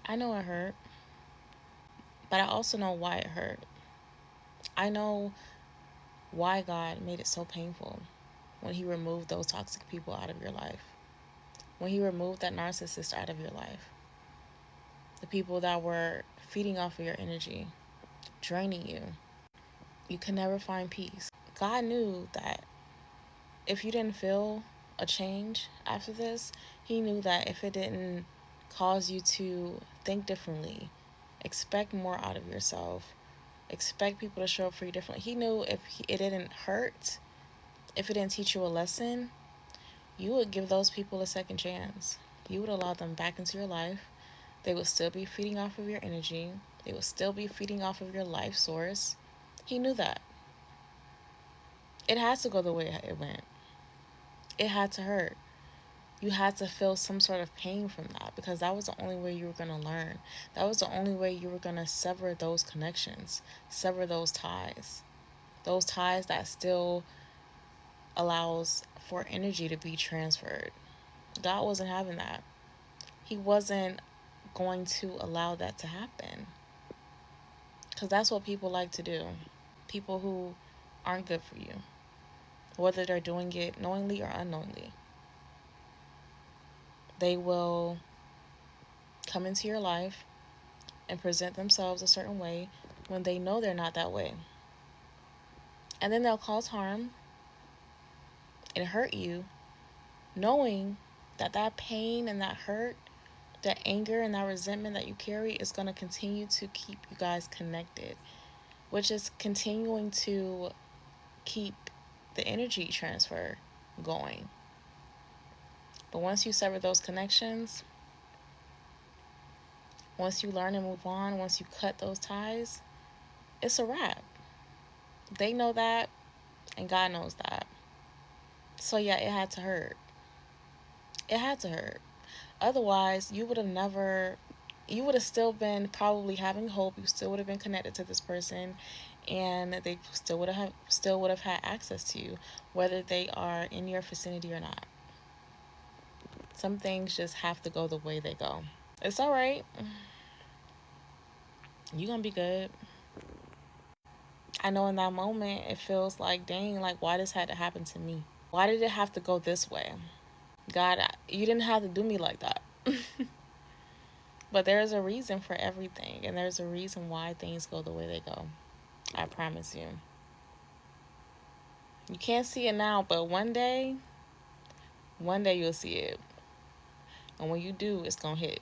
I know it hurt, but I also know why it hurt. I know why God made it so painful when He removed those toxic people out of your life, when He removed that narcissist out of your life, the people that were feeding off of your energy, draining you. You can never find peace. God knew that if you didn't feel a change after this, He knew that if it didn't cause you to think differently, expect more out of yourself, expect people to show up for you differently, He knew if it didn't hurt, if it didn't teach you a lesson, you would give those people a second chance. You would allow them back into your life. They would still be feeding off of your energy. They would still be feeding off of your life source. He knew that. It had to go the way it went. It had to hurt. You had to feel some sort of pain from that because that was the only way you were going to learn. That was the only way you were going to sever those connections, sever those ties that still allows for energy to be transferred. God wasn't having that. He wasn't going to allow that to happen because that's what people like to do. People who aren't good for you, whether they're doing it knowingly or unknowingly, they will come into your life and present themselves a certain way when they know they're not that way. And then they'll cause harm and hurt you, knowing that that pain and that hurt, that anger and that resentment that you carry is going to continue to keep you guys connected, which is continuing to keep the energy transfer going. But once you sever those connections, once you learn and move on, once you cut those ties, it's a wrap. They know that, and God knows that. So, yeah, it had to hurt. It had to hurt. Otherwise, you would have never, you would have still been probably having hope. You still would have been connected to this person, and they still would have had access to you, whether they are in your vicinity or not. Some things just have to go the way they go. It's all right. You're gonna be good. I know in that moment it feels like, dang, like why this had to happen to me? Why did it have to go this way? God, you didn't have to do me like that. But there's a reason for everything, and there's a reason why things go the way they go. I promise you. You can't see it now, but one day you'll see it. And when you do, it's gonna hit.